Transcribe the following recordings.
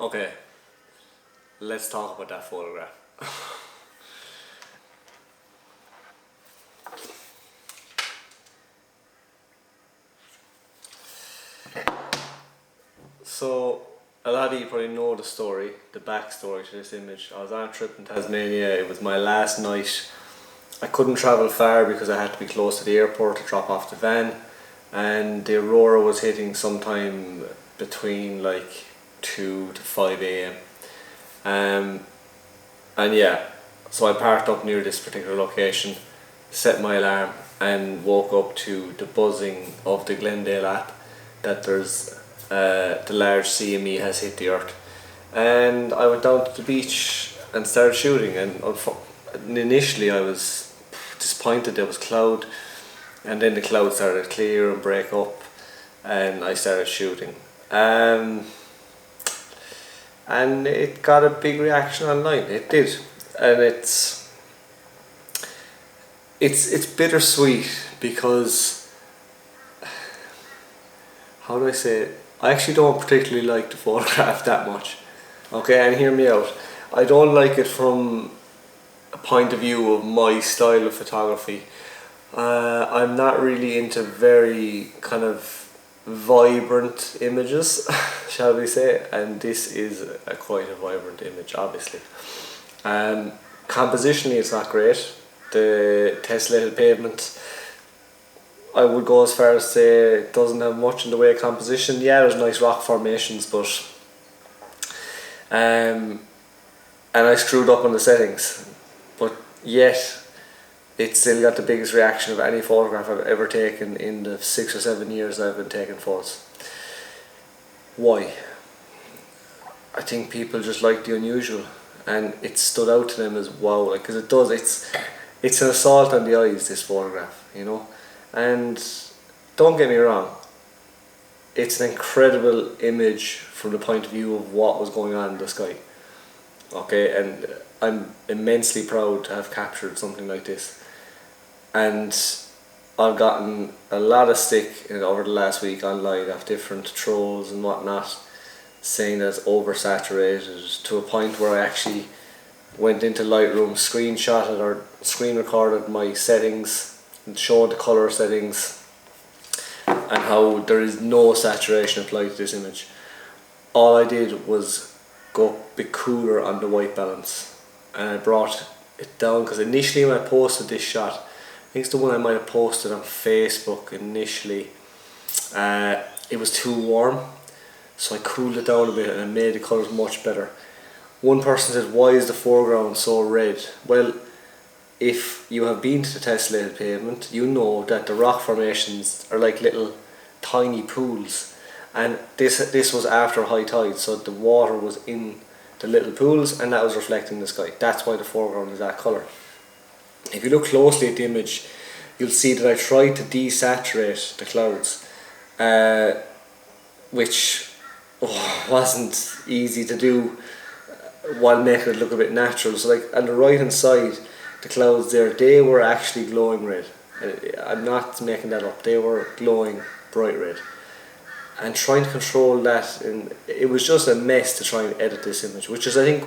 Okay, let's talk about that photograph. So, a lot of you probably know the story, the backstory to this image. I was on a trip in Tasmania, it was my last night. I couldn't travel far because I had to be close to the airport to drop off the van, and the Aurora was hitting sometime between like 2 to 5 a.m. And yeah, so I parked up near this particular location, set my alarm, and woke up to the buzzing of the Glendale app that there's the large CME has hit the earth. And I went down to the beach and started shooting, and initially I was disappointed there was cloud, and then the cloud started to clear and break up, and I started shooting. And it got a big reaction online. It did, and it's bittersweet because, how do I say it? I actually don't particularly like the photograph that much. Okay, and hear me out. I don't like it from a point of view of my style of photography. I'm not really into very kind of vibrant images, shall we say, and this is quite a vibrant image, obviously. Compositionally it's not great. The tessellated pavement, I would go as far as say it doesn't have much in the way of composition. Yeah, there's nice rock formations, but and I screwed up on the settings, but yet it still got the biggest reaction of any photograph I've ever taken in the 6 or 7 years I've been taking photos. Why? I think people just like the unusual, and it stood out to them as wow, like, because it does. It's an assault on the eyes, this photograph, you know. And don't get me wrong, it's an incredible image from the point of view of what was going on in the sky. Okay, and I'm immensely proud to have captured something like this. And I've gotten a lot of stick over the last week online of different trolls and whatnot, saying that it's oversaturated to a point where I actually went into Lightroom, screenshotted or screen recorded my settings and showed the colour settings and how there is no saturation applied to this image. All I did was go a bit cooler on the white balance, and I brought it down because initially when I posted this shot, I think it's the one I might have posted on Facebook initially, it was too warm, so I cooled it down a bit and I made the colours much better. One person said, why is the foreground so red? Well, if you have been to the tessellated pavement, you know that the rock formations are like little tiny pools, and this was after high tide, so the water was in the little pools and that was reflecting the sky. That's why the foreground is that colour. If you look closely at the image, you'll see that I tried to desaturate the clouds, which wasn't easy to do while making it look a bit natural. So like on the right hand side, the clouds there, they were actually glowing red. I'm not making that up, they were glowing bright red. And trying to control that, and it was just a mess to try and edit this image, which is I think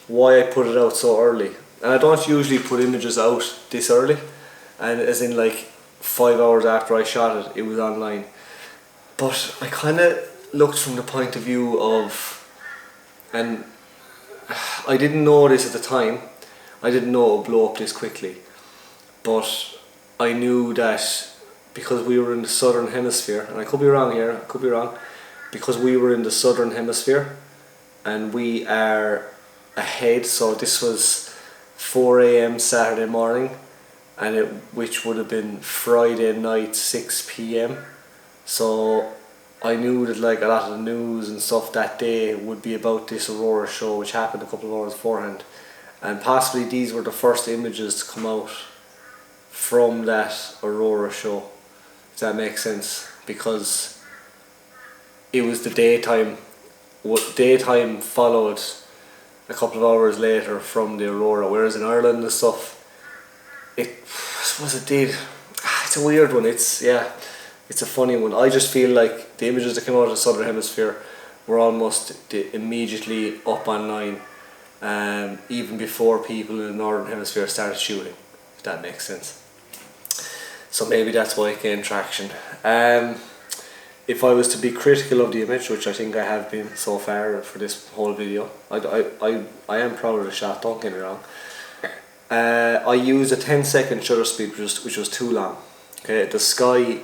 why I put it out so early. And I don't usually put images out this early, and as in like 5 hours after I shot it, it was online. But I kind of looked from the point of view of, and I didn't know this at the time, I didn't know it would blow up this quickly, but I knew that because we were in the southern hemisphere, and I could be wrong here, I could be wrong, because we were in the southern hemisphere and we are ahead, so this was 4 a.m. Saturday morning, and which would have been Friday night 6 p.m. So I knew that like a lot of the news and stuff that day would be about this Aurora show, which happened a couple of hours beforehand, and possibly these were the first images to come out from that Aurora show, if that makes sense, because it was the daytime. Daytime followed a couple of hours later from the Aurora, whereas in Ireland and stuff, I suppose it did. It's a weird one. It's a funny one. I just feel like the images that came out of the southern hemisphere were almost immediately up online, even before people in the Northern Hemisphere started shooting, if that makes sense. So maybe that's why it gained traction. If I was to be critical of the image, which I think I have been so far for this whole video, I am proud of the shot, don't get me wrong. I used a 10-second shutter speed which was too long. Okay, the sky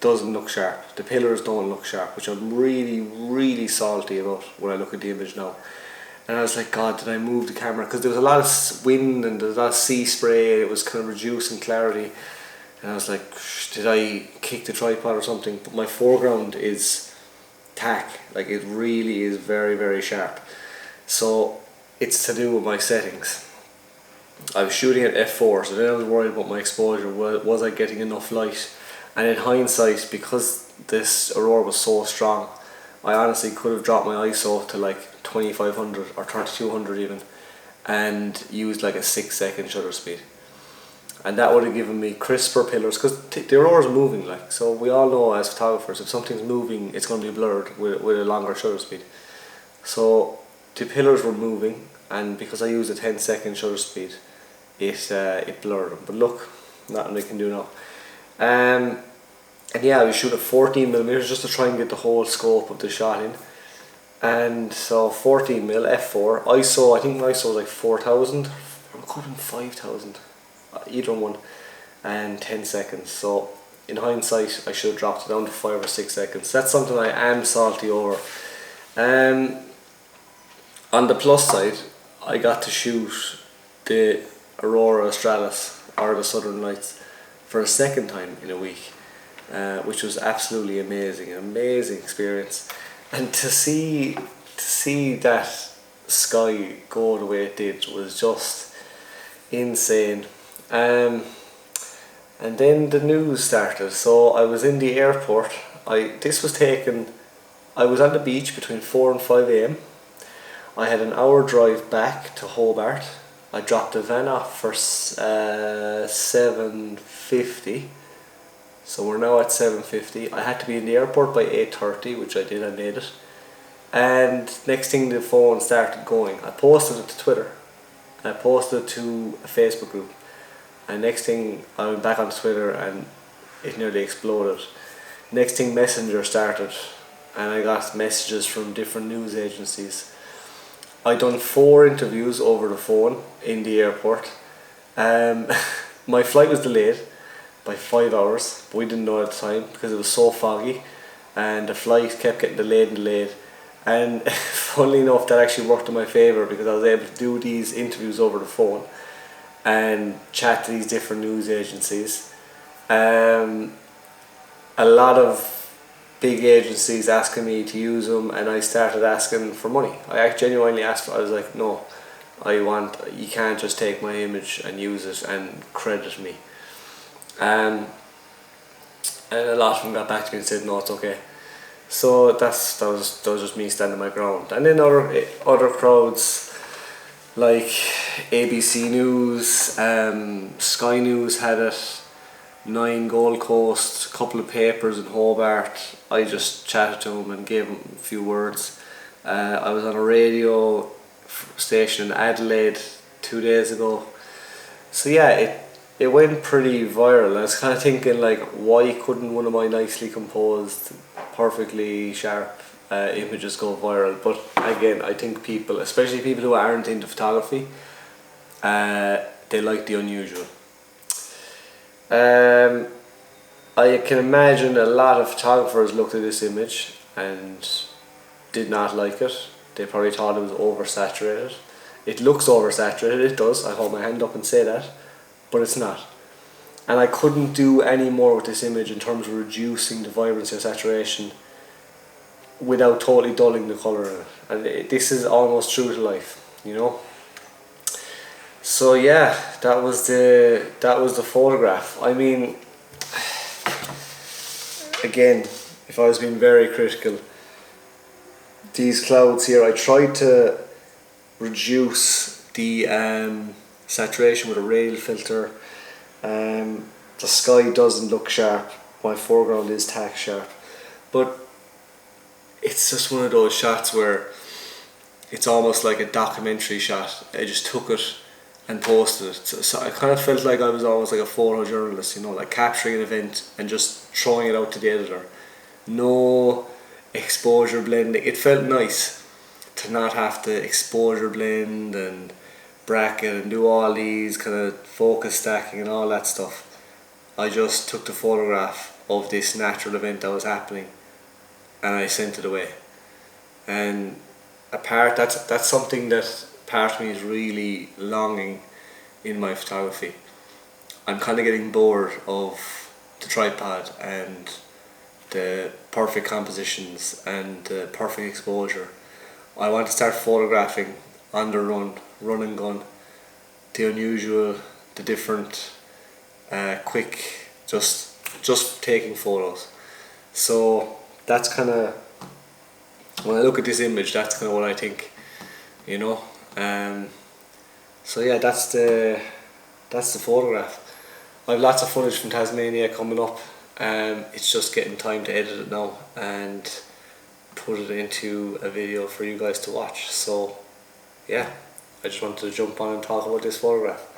doesn't look sharp, the pillars don't look sharp, which I'm really salty about when I look at the image now. And I was like, God, did I move the camera? Because there was a lot of wind and there was a lot of sea spray, and it was kind of reducing clarity. And I was like, did I kick the tripod or something? But my foreground is tack, like it really is very sharp. So it's to do with my settings. I was shooting at f4, so then I was worried about my exposure. Was I getting enough light? And in hindsight, because this Aurora was so strong, I honestly could have dropped my ISO to like 2500 or 3200 even, and used like a 6-second shutter speed. And that would have given me crisper pillars, because the Aurora's moving, like, so we all know as photographers, if something's moving, it's going to be blurred with a longer shutter speed. So the pillars were moving, and because I used a 10-second shutter speed, it blurred them. But look, nothing I can do now. And yeah, I was shooting at 14mm just to try and get the whole scope of the shot in. And so 14mm f4 ISO, I think my ISO was like 4000, or it could have been 5000, either one, and 10 seconds. So in hindsight, I should have dropped it down to 5 or 6 seconds. That's something I am salty over. On the plus side, I got to shoot the Aurora Australis, or the Southern Lights, for a second time in a week, which was absolutely amazing, an amazing experience. And to see that sky go the way it did was just insane. And then the news started. So I was in the airport. I was on the beach between 4 and 5 a.m. I had an hour drive back to Hobart. I dropped the van off for 7:50. So we're now at 7:50. I had to be in the airport by 8:30, which I did, I made it. And next thing the phone started going. I posted it to Twitter. I posted it to a Facebook group. And next thing I went back on Twitter and it nearly exploded. Next thing Messenger started, and I got messages from different news agencies. I done 4 interviews over the phone in the airport. My flight was delayed by 5 hours, but we didn't know at the time because it was so foggy, and the flight kept getting delayed. And funnily enough, that actually worked in my favour because I was able to do these interviews over the phone and chat to these different news agencies. A lot of big agencies asking me to use them, and I started asking for money. I genuinely asked for, I was like, no, you can't just take my image and use it and credit me. And a lot of them got back to me and said, no, it's okay. So that was just me standing my ground. And then other crowds like ABC News, Sky News had it, 9 Gold Coast, a couple of papers in Hobart. I just chatted to them and gave them a few words. I was on a radio station in Adelaide 2 days ago. So yeah, it went pretty viral. I was kind of thinking, like, why couldn't one of my nicely composed, perfectly sharp images go viral? But again, I think people, especially people who aren't into photography, they like the unusual. I can imagine a lot of photographers looked at this image and did not like it. They probably thought it was oversaturated. It looks oversaturated, it does, I hold my hand up and say that, but it's not. And I couldn't do any more with this image in terms of reducing the vibrancy and saturation without totally dulling the colour in it. And this is almost true to life, you know. So yeah, that was the photograph. I mean, again, if I was being very critical, these clouds here, I tried to reduce the saturation with a radial filter. The sky doesn't look sharp. My foreground is tack sharp, but it's just one of those shots where it's almost like a documentary shot. I just took it and posted it. So I kind of felt like I was almost like a photojournalist, you know, like capturing an event and just throwing it out to the editor. No exposure blending. It felt nice to not have to exposure blend and bracket and do all these kind of focus stacking and all that stuff. I just took the photograph of this natural event that was happening and I sent it away. And that's something that part of me is really longing in my photography. I'm kind of getting bored of the tripod and the perfect compositions and the perfect exposure. I want to start photographing on the run and gun, the unusual, the different, quick, just taking photos. So that's kind of, when I look at this image, that's kind of what I think, you know. So yeah, that's the photograph. I have lots of footage from Tasmania coming up. It's just getting time to edit it now and put it into a video for you guys to watch. So yeah, I just wanted to jump on and talk about this photograph.